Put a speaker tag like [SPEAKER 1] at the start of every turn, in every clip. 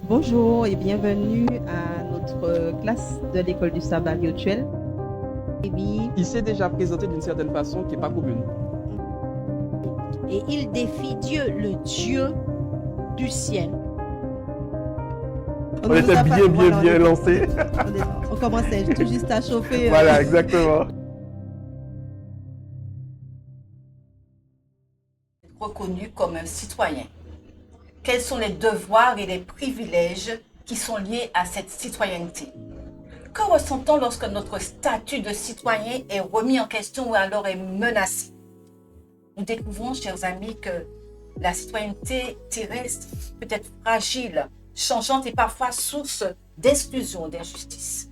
[SPEAKER 1] Bonjour et bienvenue à notre classe de l'école du sabbat virtuel.
[SPEAKER 2] Il s'est déjà présenté d'une certaine façon qui n'est pas commune.
[SPEAKER 3] Et il défie Dieu, le Dieu du ciel.
[SPEAKER 4] On était bien lancés.
[SPEAKER 1] On commençait tout juste à chauffer.
[SPEAKER 4] Voilà, exactement.
[SPEAKER 5] Reconnu comme un citoyen. Quels sont les devoirs et les privilèges qui sont liés à cette citoyenneté? Que ressent-on lorsque notre statut de citoyen est remis en question ou alors est menacé? Nous découvrons, chers amis, que la citoyenneté terrestre peut être fragile, changeante et parfois source d'exclusion, d'injustice.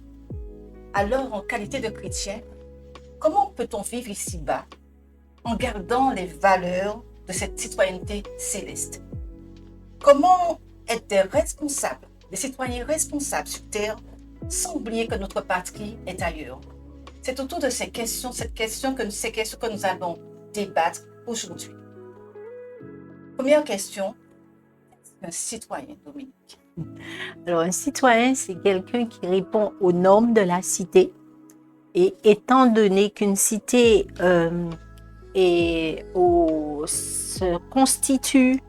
[SPEAKER 5] Alors, en qualité de chrétien, comment peut-on vivre ici-bas en gardant les valeurs de cette citoyenneté céleste? Comment être des citoyens responsables sur Terre, sans oublier que notre patrie est ailleurs? C'est autour de ces questions que nous allons débattre aujourd'hui. Première question, un citoyen, Dominique.
[SPEAKER 3] Alors, un citoyen, c'est quelqu'un qui répond aux normes de la cité. Et étant donné qu'une cité se constitue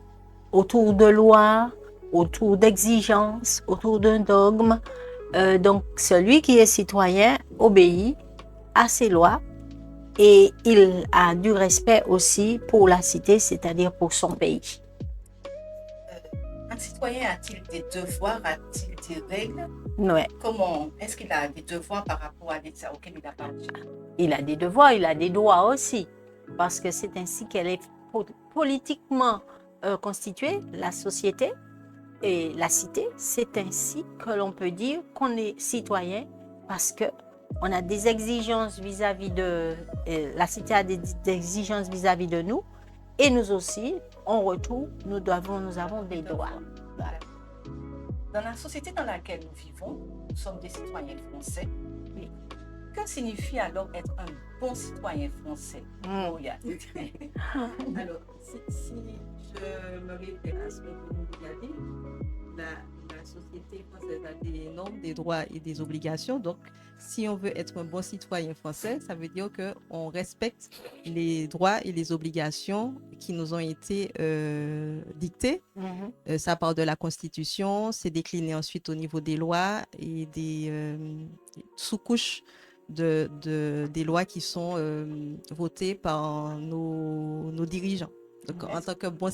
[SPEAKER 3] autour de lois, autour d'exigences, autour d'un dogme, donc celui qui est citoyen obéit à ces lois et il a du respect aussi pour la cité, c'est-à-dire pour son pays.
[SPEAKER 5] Un citoyen a-t-il des devoirs, a-t-il des règles?
[SPEAKER 3] Ouais.
[SPEAKER 5] Comment est-ce qu'il a des devoirs par rapport à l'État auquel il appartient?
[SPEAKER 3] Il a des devoirs, il a des droits aussi, parce que c'est ainsi qu'elle est politiquement constituée, la société et la cité. C'est ainsi que l'on peut dire qu'on est citoyen, parce qu'on a des exigences vis-à-vis de... la cité a des exigences vis-à-vis de nous, et nous aussi, en retour, nous avons des droits. Voilà.
[SPEAKER 5] Dans la société dans laquelle nous vivons, nous sommes des citoyens français. Mais que signifie alors être un bon citoyen français?
[SPEAKER 1] Alors, si je me réfère à ce que vous nous avez dit, la société française a des normes, des droits et des obligations. Donc, si on veut être un bon citoyen français, ça veut dire qu'on respecte les droits et les obligations qui nous ont été dictés. Ça part de la Constitution, c'est décliné ensuite au niveau des lois et des sous-couches des lois qui sont votées par nos dirigeants. Donc, en tant qu'un bon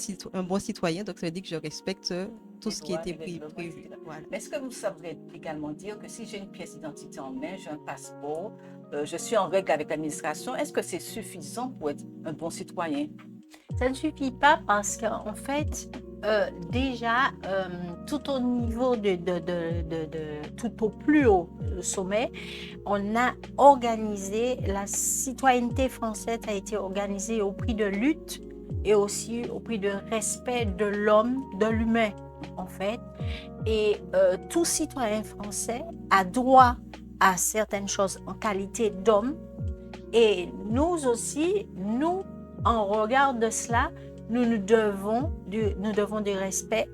[SPEAKER 1] citoyen, donc ça veut dire que je respecte tout ce qui a été prévu.
[SPEAKER 5] Voilà. Mais est-ce que vous saurez également dire que si j'ai une pièce d'identité en main, j'ai un passeport, je suis en règle avec l'administration, est-ce que c'est suffisant pour être un bon citoyen?
[SPEAKER 3] Ça ne suffit pas parce qu'en fait, déjà, tout au niveau tout au plus haut sommet, on a organisé, la citoyenneté française a été organisée au prix de lutte et aussi au prix de respect de l'homme, de l'humain, en fait. Et tout citoyen français a droit à certaines choses en qualité d'homme. Et nous aussi, en regard de cela, nous devons du respect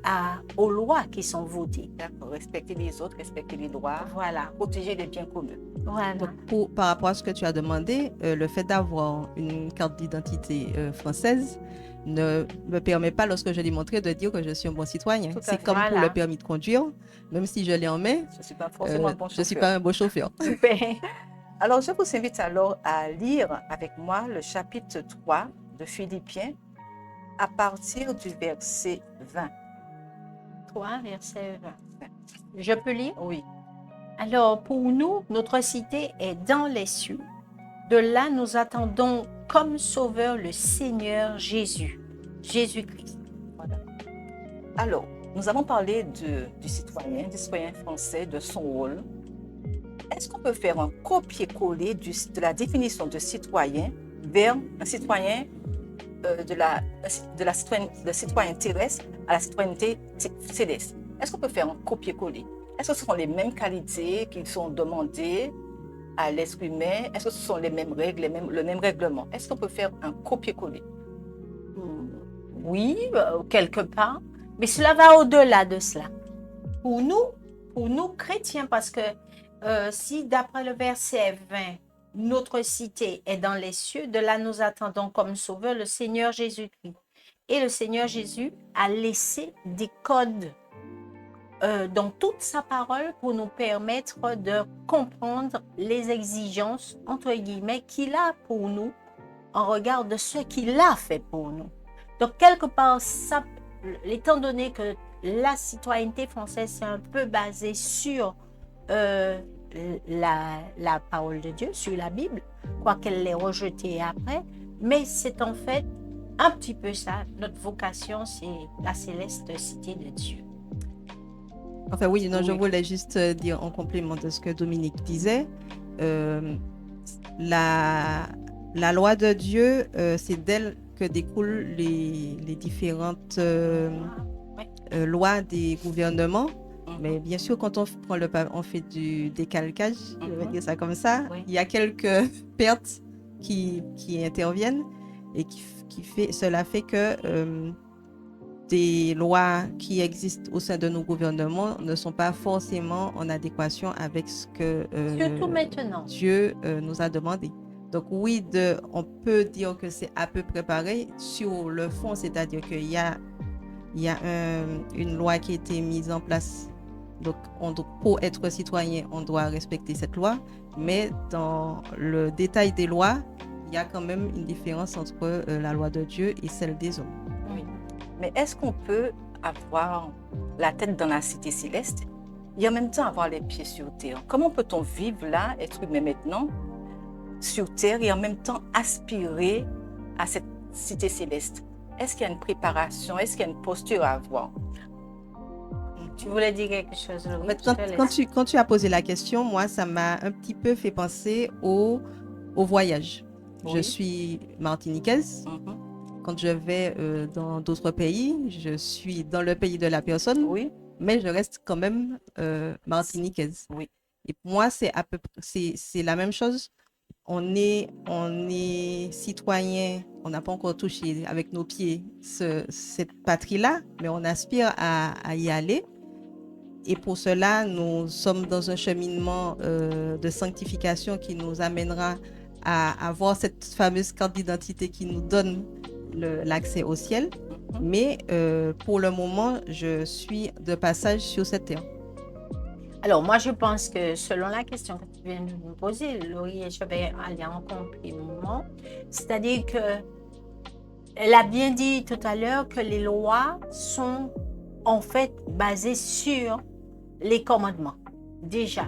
[SPEAKER 3] aux lois qui sont votées.
[SPEAKER 5] D'accord, respecter les autres, respecter les droits,
[SPEAKER 3] voilà.
[SPEAKER 5] Protéger les biens communs.
[SPEAKER 3] Voilà.
[SPEAKER 1] Donc, par rapport à ce que tu as demandé, le fait d'avoir une carte d'identité française ne me permet pas, lorsque je l'ai montré, de dire que je suis un bon citoyen. C'est comme pour le permis de conduire, même si je l'ai en main,
[SPEAKER 5] je ne suis pas forcément un bon chauffeur.
[SPEAKER 1] Je ne suis pas un bon chauffeur.
[SPEAKER 3] Super.
[SPEAKER 5] Alors, je vous invite alors à lire avec moi le chapitre 3 de Philippiens à partir du verset 20.
[SPEAKER 3] 3, verset 20. Je peux lire?
[SPEAKER 5] Oui.
[SPEAKER 3] Alors, pour nous, notre cité est dans les cieux. De là, nous attendons comme sauveur le Seigneur Jésus-Christ.
[SPEAKER 5] Voilà. Alors, nous avons parlé du citoyen français, de son rôle. Est-ce qu'on peut faire un copier-coller de la définition de citoyen vers un citoyen de citoyen terrestre à la citoyenneté céleste? Est-ce qu'on peut faire un copier-coller? Est-ce que ce sont les mêmes qualités qui sont demandées à l'être humain? Est-ce que ce sont les mêmes règles, le même règlement? Est-ce qu'on peut faire un copier-coller?
[SPEAKER 3] Oui, quelque part. Mais cela va au-delà de cela. pour nous chrétiens, parce que si d'après le verset 20, notre cité est dans les cieux, de là nous attendons comme sauveur le Seigneur Jésus-Christ. Et le Seigneur Jésus a laissé des codes dans toute sa parole pour nous permettre de comprendre les exigences, entre guillemets, qu'il a pour nous en regard de ce qu'il a fait pour nous. Donc, quelque part, ça, étant donné que la citoyenneté française, c'est un peu basé sur la parole de Dieu, sur la Bible, quoiqu'elle l'ait rejetée après, mais c'est en fait un petit peu ça. Notre vocation, c'est la céleste cité de Dieu.
[SPEAKER 1] Enfin oui, non, je
[SPEAKER 3] Oui.
[SPEAKER 1] voulais juste dire en complément de ce que Dominique disait, la loi de Dieu, c'est d'elle que découlent les différentes lois des gouvernements. Mais bien sûr, quand on prend on fait du décalcage, je vais dire ça comme ça,
[SPEAKER 3] Oui.
[SPEAKER 1] il y a quelques pertes qui interviennent et cela fait que des lois qui existent au sein de nos gouvernements ne sont pas forcément en adéquation avec ce que
[SPEAKER 3] Surtout maintenant.
[SPEAKER 1] Dieu nous a demandé. Donc oui, on peut dire que c'est à peu près pareil sur le fond, c'est-à-dire qu'il y a une loi qui a été mise en place. Donc pour être citoyen, on doit respecter cette loi, mais dans le détail des lois, il y a quand même une différence entre la loi de Dieu et celle des hommes.
[SPEAKER 5] Mais est-ce qu'on peut avoir la tête dans la cité céleste et en même temps avoir les pieds sur terre? Comment peut-on vivre là, être humain maintenant, sur terre et en même temps aspirer à cette cité céleste? Est-ce qu'il y a une préparation? Est-ce qu'il y a une posture à avoir?
[SPEAKER 3] Tu voulais dire quelque chose, Laurie?
[SPEAKER 1] En fait,
[SPEAKER 3] Je te laisse.
[SPEAKER 1] quand tu as posé la question, moi, ça m'a un petit peu fait penser au voyage.
[SPEAKER 5] Oui.
[SPEAKER 1] Je suis martiniquaise.
[SPEAKER 5] Mhm.
[SPEAKER 1] Quand je vais dans d'autres pays, je suis dans le pays de la personne,
[SPEAKER 5] Oui,
[SPEAKER 1] mais je reste quand même martiniquaise.
[SPEAKER 5] oui.
[SPEAKER 1] Et pour moi, c'est la même chose. On est citoyen, on n'a pas encore touché avec nos pieds cette patrie-là, mais on aspire à y aller. Et pour cela, nous sommes dans un cheminement de sanctification qui nous amènera à avoir cette fameuse carte d'identité qui nous donne l'accès au ciel. Mais pour le moment, je suis de passage sur cette terre.
[SPEAKER 3] Alors, moi, je pense que selon la question que tu viens de me poser, Laurie, et je vais aller en complément, c'est-à-dire qu'elle a bien dit tout à l'heure que les lois sont en fait basées sur les commandements. Déjà,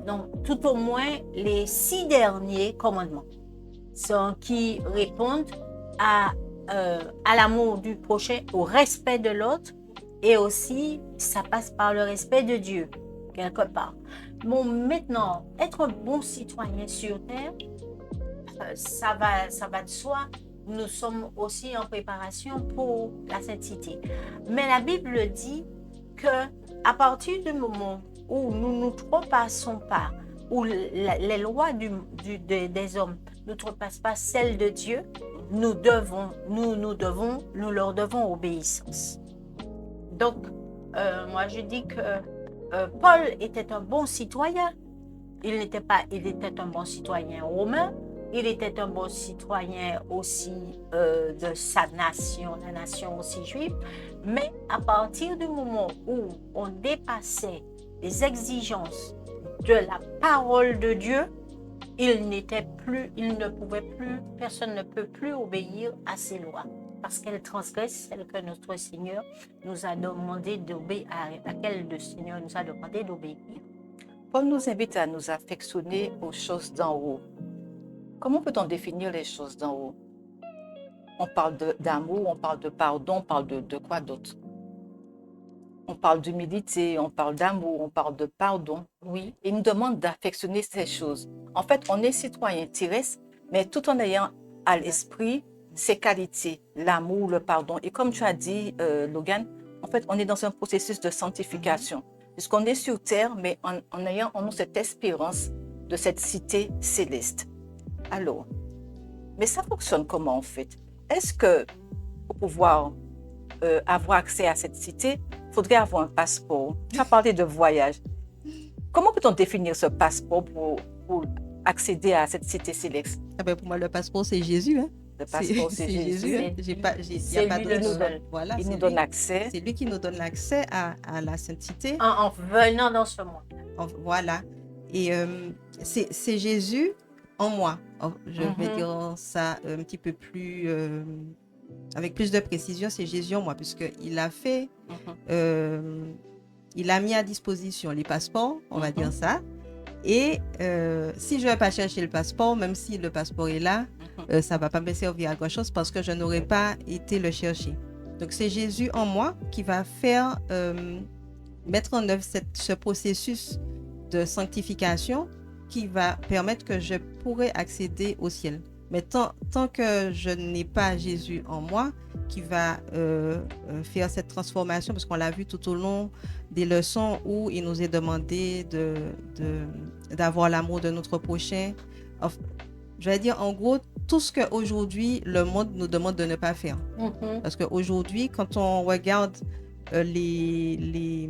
[SPEAKER 3] donc, tout au moins les 6 derniers commandements qui répondent à l'amour du prochain, au respect de l'autre, et aussi ça passe par le respect de Dieu, quelque part. Bon, maintenant, être un bon citoyen sur terre, ça va de soi. Nous sommes aussi en préparation pour la sainteté. Mais la Bible dit que à partir du moment où nous ne outrepassons pas, où les lois des hommes n'outrepassent pas celles de Dieu, nous leur devons obéissance. Donc, moi je dis que Paul était un bon citoyen. Il était un bon citoyen romain. Il était un bon citoyen aussi de sa nation, la nation aussi juive. Mais à partir du moment où on dépassait les exigences de la parole de Dieu, personne ne peut plus obéir à ces lois parce qu'elles transgressent celles que notre Seigneur nous a demandé d'obéir, à laquelle le Seigneur nous a demandé d'obéir.
[SPEAKER 5] Paul nous invite à nous affectionner aux choses d'en haut. Comment peut-on définir les choses d'en haut? On parle d'amour, on parle de pardon, on parle de quoi d'autre? On parle d'humilité, on parle d'amour, on parle de pardon.
[SPEAKER 3] Oui.
[SPEAKER 5] Il nous demande d'affectionner ces choses. En fait, on est citoyen terrestre, mais tout en ayant à l'esprit ces qualités, l'amour, le pardon. Et comme tu as dit, Logan, en fait, on est dans un processus de sanctification. Puisqu'on est sur terre, mais en ayant en nous cette espérance de cette cité céleste. Alors, mais ça fonctionne comment en fait? Est-ce que pour pouvoir avoir accès à cette cité, faudrait avoir un passeport. Tu as parlé de voyage. Comment peut-on définir ce passeport pour accéder à cette cité céleste?
[SPEAKER 1] Ah ben, pour moi, le passeport, c'est Jésus. Hein.
[SPEAKER 5] Le passeport, c'est Jésus.
[SPEAKER 1] Hein. J'ai pas, il y
[SPEAKER 5] C'est
[SPEAKER 1] a pas
[SPEAKER 5] lui
[SPEAKER 1] d'autre
[SPEAKER 5] qui nous
[SPEAKER 1] chose.
[SPEAKER 5] donne.
[SPEAKER 1] Voilà,
[SPEAKER 5] Il
[SPEAKER 1] c'est
[SPEAKER 5] nous
[SPEAKER 1] lui.
[SPEAKER 5] donne accès.
[SPEAKER 1] C'est lui qui nous donne l'accès à la sainteté.
[SPEAKER 3] En venant dans ce monde.
[SPEAKER 1] Voilà. Et c'est Jésus en moi. Je vais dire ça un petit peu plus, avec plus de précision, c'est Jésus en moi, puisqu'il a fait, il a mis à disposition les passeports, on va dire ça. Et si je ne vais pas chercher le passeport, même si le passeport est là, ça ne va pas me servir à grand-chose parce que je n'aurais pas été le chercher. Donc, c'est Jésus en moi qui va faire, mettre en œuvre ce processus de sanctification qui va permettre que je pourrai accéder au ciel. Mais tant que je n'ai pas Jésus en moi qui va faire cette transformation, parce qu'on l'a vu tout au long des leçons où il nous est demandé d'avoir l'amour de notre prochain. Enfin, je vais dire en gros tout ce qu'aujourd'hui le monde nous demande de ne pas faire. Parce qu'aujourd'hui, quand on regarde les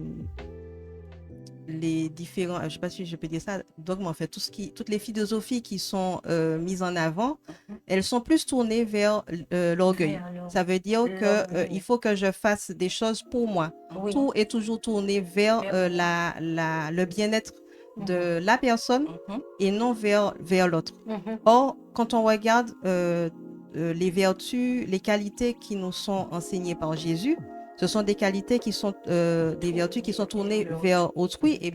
[SPEAKER 1] différents, je ne sais pas si je peux dire ça, dogmes, en fait, toutes les philosophies qui sont mises en avant, elles sont plus tournées vers l'orgueil. Ça veut dire qu'il faut que je fasse des choses pour moi.
[SPEAKER 3] Oui.
[SPEAKER 1] Tout est toujours tourné vers le bien-être de la personne et non vers l'autre. Or, quand on regarde les vertus, les qualités qui nous sont enseignées par Jésus, ce sont des qualités qui sont des vertus qui sont tournées vers autrui, et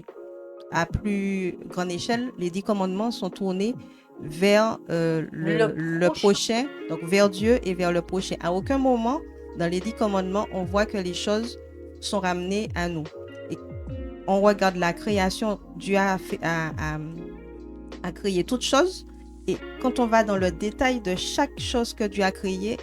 [SPEAKER 1] à plus grande échelle, les 10 commandements sont tournés vers le prochain, donc vers Dieu et vers le prochain. À aucun moment, dans les 10 commandements, on voit que les choses sont ramenées à nous. Et on regarde la création, Dieu a créé toutes choses, et quand on va dans le détail de chaque chose que Dieu a créée,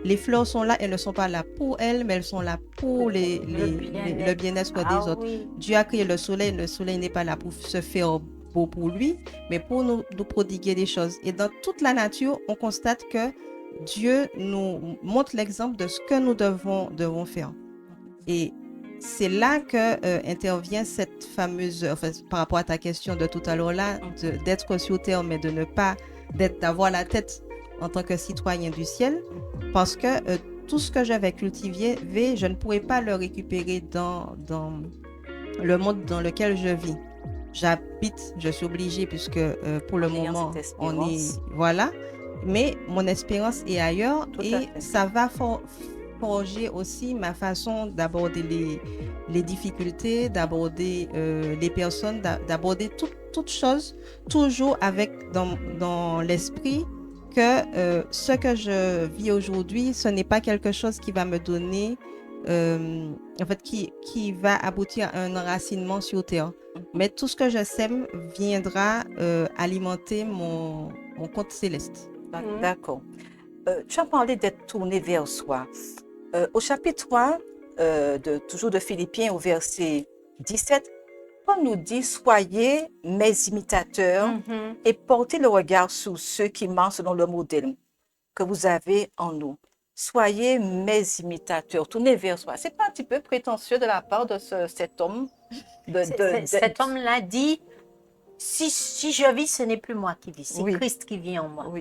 [SPEAKER 1] les fleurs sont là, elles ne sont pas là pour elles, mais elles sont là pour le bien-être des autres.
[SPEAKER 3] Oui.
[SPEAKER 1] Dieu a créé le soleil n'est pas là pour se faire beau pour lui, mais pour nous prodiguer des choses. Et dans toute la nature, on constate que Dieu nous montre l'exemple de ce que nous devons faire. Et c'est là que intervient cette fameuse, enfin, par rapport à ta question de tout à l'heure là, d'être sur terre, mais de ne pas d'avoir la tête en tant que citoyen du ciel, parce que tout ce que je vais cultiver, je ne pourrai pas le récupérer dans le monde dans lequel je vis. J'habite, je suis obligée, puisque pour le moment, on est... Voilà. Mais mon espérance est ailleurs, et ça va forger aussi ma façon d'aborder les difficultés, d'aborder les personnes, d'aborder toutes choses, toujours avec dans l'esprit que ce que je vis aujourd'hui, ce n'est pas quelque chose qui va me donner, en fait, qui va aboutir à un enracinement sur terre. Mais tout ce que je sème viendra alimenter mon compte céleste.
[SPEAKER 5] D'accord. Tu as parlé d'être tourné vers soi. Au chapitre 3, toujours de Philippiens, au verset 17, Paul nous dit « Soyez mes imitateurs et portez le regard sur ceux qui marchent selon le modèle que vous avez en nous. Soyez mes imitateurs. » Tournez vers soi. C'est pas un petit peu prétentieux de la part de cet homme?
[SPEAKER 3] Cet homme-là dit « Si je vis, ce n'est plus moi qui vis, c'est Christ qui vit en moi. »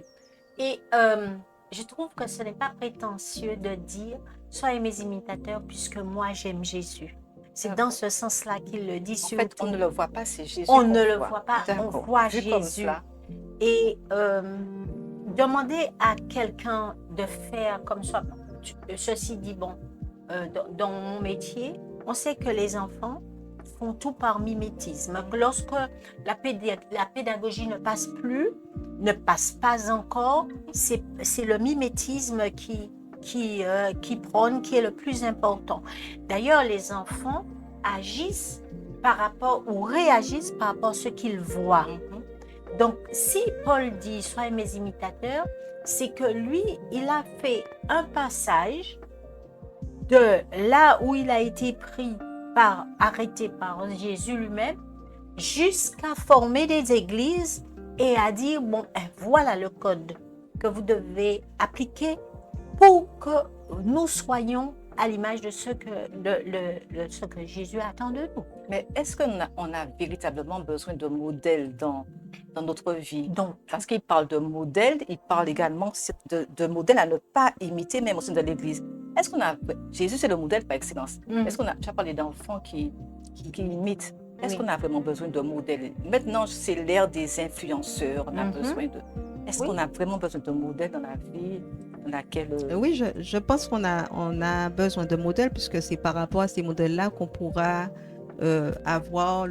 [SPEAKER 3] Et je trouve que ce n'est pas prétentieux de dire « Soyez mes imitateurs puisque moi j'aime Jésus. » C'est dans ce sens-là qu'il le dit.
[SPEAKER 5] En fait, on ne le voit pas, c'est Jésus.
[SPEAKER 3] On ne le voit pas, on voit Jésus. Et demander à quelqu'un de faire comme ça, ceci dit, bon, dans mon métier, on sait que les enfants font tout par mimétisme. Lorsque la pédagogie ne passe pas encore, c'est le mimétisme qui prône, qui est le plus important. D'ailleurs, les enfants agissent par rapport ou réagissent par rapport à ce qu'ils voient. Donc, si Paul dit « Soyez mes imitateurs », c'est que lui, il a fait un passage de là où il a été arrêté par Jésus lui-même, jusqu'à former des églises et à dire « Bon, voilà le code que vous devez appliquer pour que nous soyons à l'image de ce que Jésus attend de nous.
[SPEAKER 5] Mais est-ce qu'on a véritablement besoin de modèles dans notre vie?
[SPEAKER 3] Donc,
[SPEAKER 5] Parce qu'il parle de modèles, il parle également de modèles à ne pas imiter, même au sein de l'Église. Est-ce qu'on a... Jésus, c'est le modèle par excellence. Est-ce qu'on a... Tu as parlé d'enfants qui imitent. Est-ce
[SPEAKER 3] Oui.
[SPEAKER 5] qu'on a vraiment besoin de modèles? Maintenant, c'est l'ère des influenceurs. On a besoin de... Est-ce qu'on a vraiment besoin de modèles dans la vie dans laquelle...
[SPEAKER 1] Oui, je pense qu'on a besoin de modèles puisque c'est par rapport à ces modèles-là qu'on pourra avoir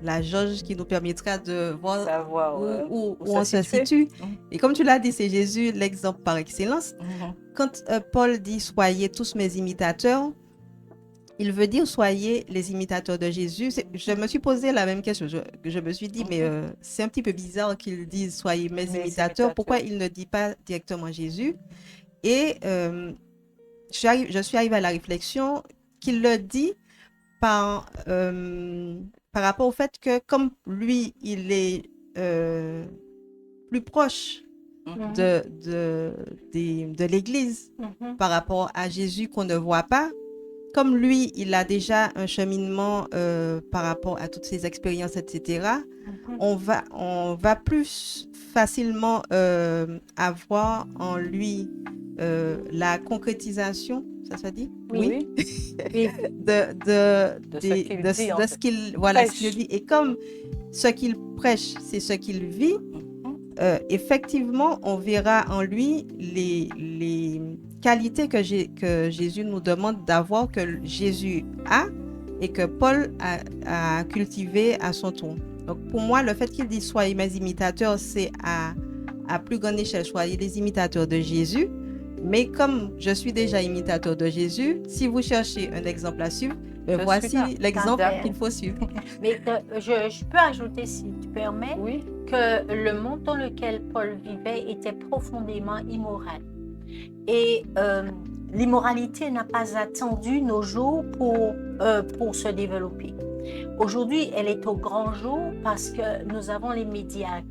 [SPEAKER 1] la jauge qui nous permettra de voir
[SPEAKER 5] savoir
[SPEAKER 1] où on se situe. Et comme tu l'as dit, c'est Jésus l'exemple par excellence. Quand Paul dit « Soyez tous mes imitateurs », il veut dire « Soyez les imitateurs de Jésus ». Je me suis posé la même question. Je me suis dit, mais c'est un petit peu bizarre qu'il dise « Soyez mes imitateurs ». Pourquoi il ne dit pas directement Jésus? Et je suis arrivée à la réflexion qu'il le dit par rapport au fait que comme lui, il est plus proche de l'Église par rapport à Jésus qu'on ne voit pas, comme lui, il a déjà un cheminement par rapport à toutes ses expériences, etc., on va plus facilement avoir en lui la concrétisation, ça se dit?
[SPEAKER 3] Oui.
[SPEAKER 1] de ce qu'il voilà, ce qu'il dit. Et comme ce qu'il prêche, c'est ce qu'il vit, effectivement, on verra en lui les qualités que Jésus nous demande d'avoir, que Jésus a et que Paul a cultivé à son tour. Donc, pour moi, le fait qu'il dise « Soyez mes imitateurs », c'est à plus grande échelle, soyez les imitateurs de Jésus. Mais comme je suis déjà imitateur de Jésus, si vous cherchez un exemple à suivre, voici l'exemple qu'il faut suivre.
[SPEAKER 3] Mais je peux ajouter, si tu permets, que le monde dans lequel Paul vivait était profondément immoral. Et l'immoralité n'a pas attendu nos jours pour se développer. Aujourd'hui, elle est au grand jour parce que nous avons les médias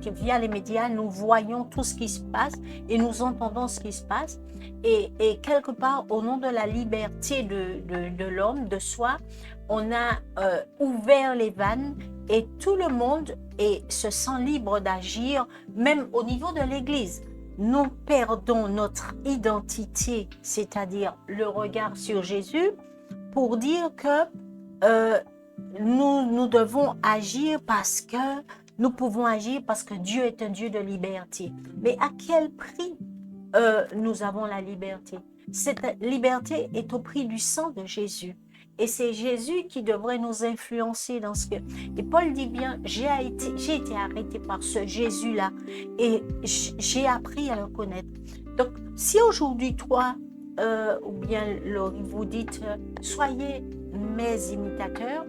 [SPEAKER 3] que via les médias, nous voyons tout ce qui se passe et nous entendons ce qui se passe. Et quelque part, au nom de la liberté de l'homme, de soi, on a ouvert les vannes et tout le monde se sent libre d'agir, même au niveau de l'Église. Nous perdons notre identité, c'est-à-dire le regard sur Jésus, pour dire que nous devons agir parce que nous pouvons agir parce que Dieu est un Dieu de liberté. Mais à quel prix nous avons la liberté? Cette liberté est au prix du sang de Jésus. Et c'est Jésus qui devrait nous influencer dans ce que... Et Paul dit bien, j'ai été arrêté par ce Jésus-là et j'ai appris à le connaître. Donc, si aujourd'hui, toi, ou bien Laurie, vous dites, soyez mes imitateurs,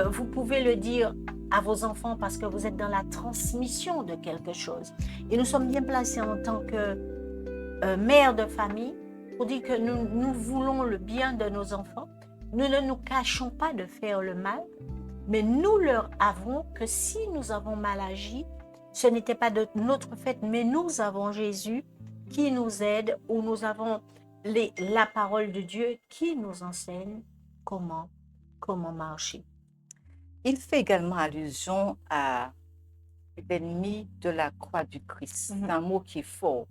[SPEAKER 3] vous pouvez le dire à vos enfants parce que vous êtes dans la transmission de quelque chose. Et nous sommes bien placés en tant que mère de famille pour dire que nous voulons le bien de nos enfants. Nous ne nous cachons pas de faire le mal, mais nous leur avons que si nous avons mal agi, ce n'était pas de notre fait, mais nous avons Jésus qui nous aide, ou nous avons la parole de Dieu qui nous enseigne comment marcher.
[SPEAKER 5] Il fait également allusion à l'ennemi de la croix du Christ. C'est un mot qui est fort.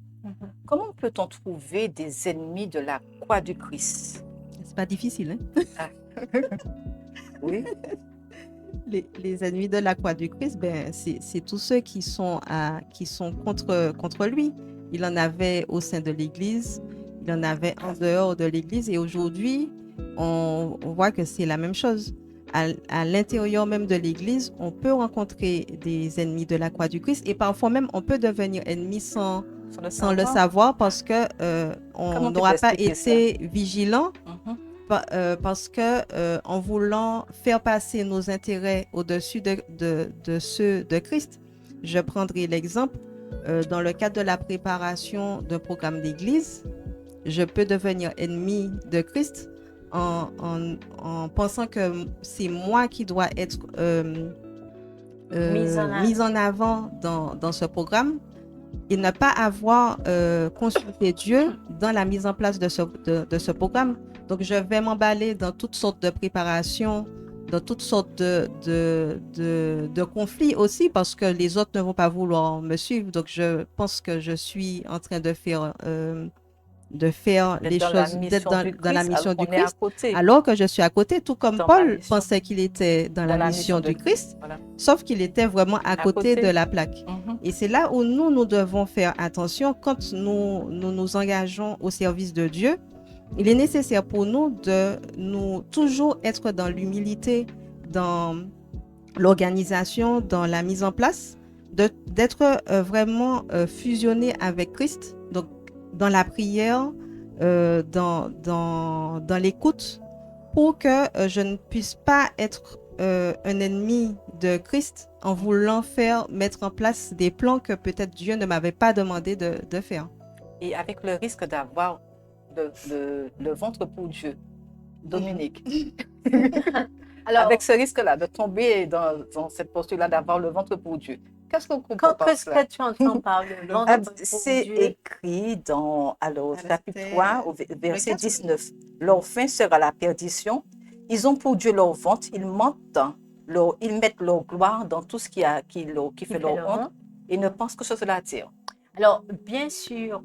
[SPEAKER 5] Comment peut-on trouver des ennemis de la croix du Christ?
[SPEAKER 1] C'est pas difficile, hein?
[SPEAKER 5] Oui.
[SPEAKER 1] Les ennemis de la croix du Christ, c'est tous ceux qui sont contre lui. Il en avait au sein de l'Église, il en avait en dehors de l'Église, et aujourd'hui, on voit que c'est la même chose. À l'intérieur même de l'Église, on peut rencontrer des ennemis de la croix du Christ, et parfois même on peut devenir ennemi sans le savoir parce que on n'aura pas été vigilant, parce que en voulant faire passer nos intérêts au-dessus de ceux de Christ. Je prendrai l'exemple dans le cadre de la préparation d'un programme d'église, je peux devenir ennemi de Christ en pensant que c'est moi qui dois être mise en avant dans ce programme, et ne pas avoir consulté Dieu dans la mise en place de ce programme. Donc, je vais m'emballer dans toutes sortes de préparations, dans toutes sortes de conflits aussi, parce que les autres ne vont pas vouloir me suivre. Donc, je pense que je suis en train de faire les choses, d'être dans la mission du Christ, alors que je suis à côté, tout comme Paul pensait qu'il était dans la mission du Christ,
[SPEAKER 6] Voilà.
[SPEAKER 1] sauf qu'il était vraiment à côté de la plaque.
[SPEAKER 6] Mhm.
[SPEAKER 1] Et c'est là où nous devons faire attention quand nous engageons au service de Dieu. Il est nécessaire pour nous de nous toujours être dans l'humilité, dans l'organisation, dans la mise en place, d'être vraiment fusionné avec Christ, donc dans la prière, dans l'écoute, pour que je ne puisse pas être un ennemi de Christ en voulant mettre en place des plans que peut-être Dieu ne m'avait pas demandé de faire.
[SPEAKER 6] Et avec le risque d'avoir le ventre pour Dieu. Dominique.
[SPEAKER 3] Alors,
[SPEAKER 6] Avec ce risque-là, de tomber dans cette posture-là, d'avoir le ventre pour Dieu. Qu'est-ce qu'on comprend par
[SPEAKER 3] qu'est-ce
[SPEAKER 6] cela?
[SPEAKER 3] que tu entends par le ventre pour
[SPEAKER 6] C'est
[SPEAKER 3] Dieu?
[SPEAKER 6] écrit dans chapitre
[SPEAKER 1] verset
[SPEAKER 6] 3, verset
[SPEAKER 1] 4.
[SPEAKER 6] 19. Leur fin sera la perdition. Ils ont pour Dieu leur ventre. Ils mentent. Ils mettent leur gloire dans tout ce qui fait leur honte et ne pensent que sur la terre.
[SPEAKER 3] Alors, bien sûr,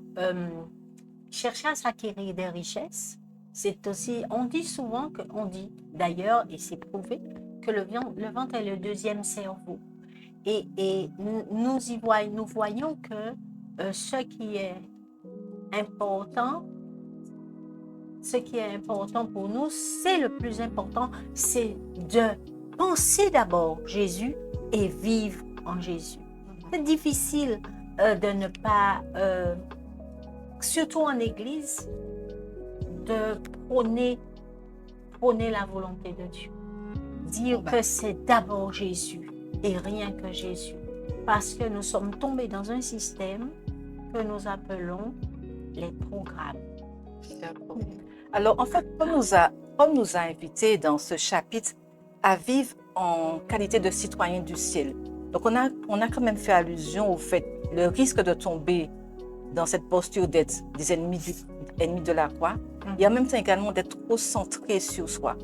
[SPEAKER 3] chercher à s'acquérir des richesses, c'est aussi, on dit souvent, d'ailleurs, et c'est prouvé, que le ventre est le deuxième cerveau. Et nous voyons que ce qui est important pour nous, c'est le plus important, c'est de penser d'abord Jésus et vivre en Jésus. C'est difficile de ne pas, surtout en Église, de prôner la volonté de Dieu. Dire que c'est d'abord Jésus et rien que Jésus. Parce que nous sommes tombés dans un système que nous appelons les programmes.
[SPEAKER 6] D'accord. Alors, en fait, Paul nous a invités dans ce chapitre à vivre en qualité de citoyen du ciel. Donc, on a quand même fait allusion au fait, le risque de tomber dans cette posture d'être des ennemis de la croix, et en même temps également d'être trop centré sur soi.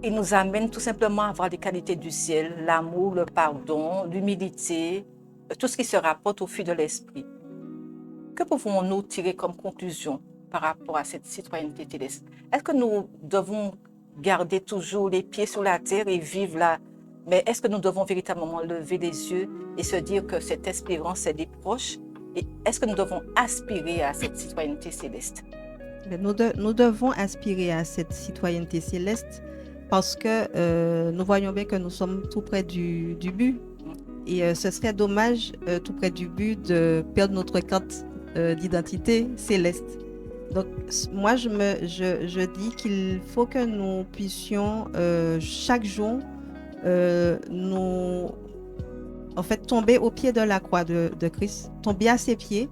[SPEAKER 6] Il nous amène tout simplement à avoir les qualités du ciel, l'amour, le pardon, l'humilité, tout ce qui se rapporte au fruit de l'esprit. Que pouvons-nous tirer comme conclusion par rapport à cette citoyenneté céleste? Est-ce que nous devons garder toujours les pieds sur la terre et vivre là? Mais est-ce que nous devons véritablement lever les yeux et se dire que cette espérance est des proches? Et est-ce que nous devons aspirer à cette citoyenneté céleste?
[SPEAKER 1] Nous devons aspirer à cette citoyenneté céleste parce que nous voyons bien que nous sommes tout près du but. Et ce serait dommage, tout près du but, de perdre notre carte d'identité céleste. Donc, moi, je dis qu'il faut que nous puissions chaque jour tomber au pied de la croix de Christ, tomber à ses pieds,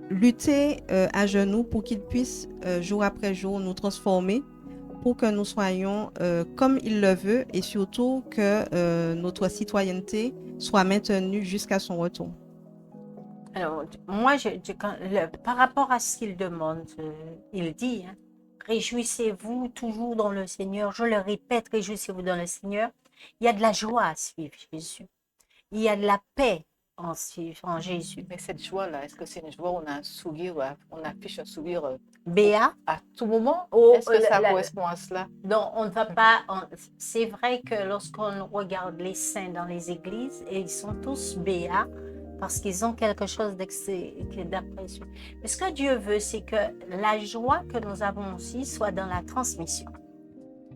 [SPEAKER 1] lutter à genoux pour qu'il puisse jour après jour nous transformer, pour que nous soyons comme il le veut et surtout que notre citoyenneté soit maintenue jusqu'à son retour.
[SPEAKER 3] Alors, moi, par rapport à ce qu'il demande, il dit, réjouissez-vous toujours dans le Seigneur. Je le répète, réjouissez-vous dans le Seigneur. Il y a de la joie à suivre Jésus. Il y a de la paix en Jésus.
[SPEAKER 6] Mais cette joie-là, est-ce que c'est une joie où on a un sourire, on affiche un sourire
[SPEAKER 3] Béat.
[SPEAKER 6] à tout moment?
[SPEAKER 3] Oh,
[SPEAKER 6] Est-ce que ça correspond à cela?
[SPEAKER 3] Non, on ne va pas. C'est vrai que lorsqu'on regarde les saints dans les églises, et ils sont tous béats parce qu'ils ont quelque chose d'apprécié. Mais ce que Dieu veut, c'est que la joie que nous avons aussi soit dans la transmission.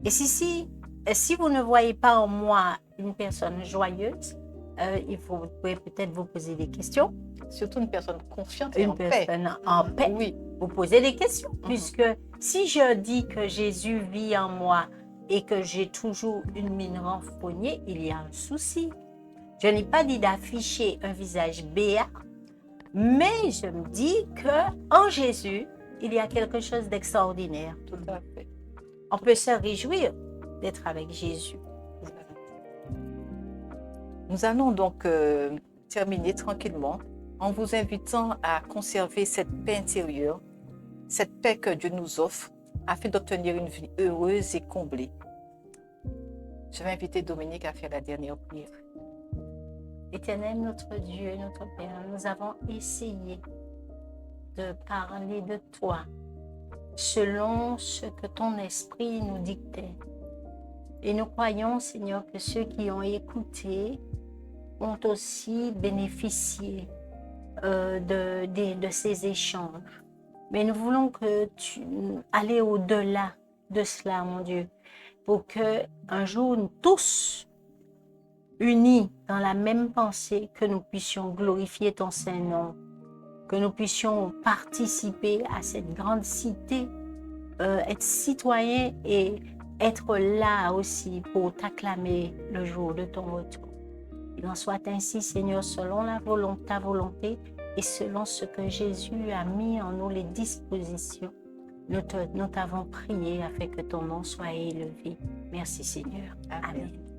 [SPEAKER 3] Et si vous ne voyez pas en moi une personne joyeuse, vous pouvez peut-être vous poser des questions.
[SPEAKER 6] Surtout une personne confiante et
[SPEAKER 3] Une
[SPEAKER 6] en paix.
[SPEAKER 3] personne en paix.
[SPEAKER 6] Oui.
[SPEAKER 3] Vous posez des questions, puisque si je dis que Jésus vit en moi et que j'ai toujours une mine renfrognée, il y a un souci. Je n'ai pas dit d'afficher un visage béat, mais je me dis qu'en Jésus, il y a quelque chose d'extraordinaire.
[SPEAKER 6] Tout à fait.
[SPEAKER 3] On peut se réjouir d'être avec Jésus.
[SPEAKER 6] Nous allons donc terminer tranquillement en vous invitant à conserver cette paix intérieure, cette paix que Dieu nous offre afin d'obtenir une vie heureuse et comblée. Je vais inviter Dominique à faire la dernière prière.
[SPEAKER 3] Éternel, notre Dieu, notre Père, nous avons essayé de parler de toi selon ce que ton esprit nous dictait. Et nous croyons, Seigneur, que ceux qui ont écouté ont aussi bénéficié de ces échanges. Mais nous voulons aller au-delà de cela, mon Dieu, pour qu'un jour, nous tous, unis dans la même pensée, que nous puissions glorifier ton Saint-Nom, que nous puissions participer à cette grande cité, être citoyens et être là aussi pour t'acclamer le jour de ton retour. Il en soit ainsi, Seigneur, selon ta volonté et selon ce que Jésus a mis en nous les dispositions. Nous t'avons prié afin que ton nom soit élevé. Merci, Seigneur. Amen.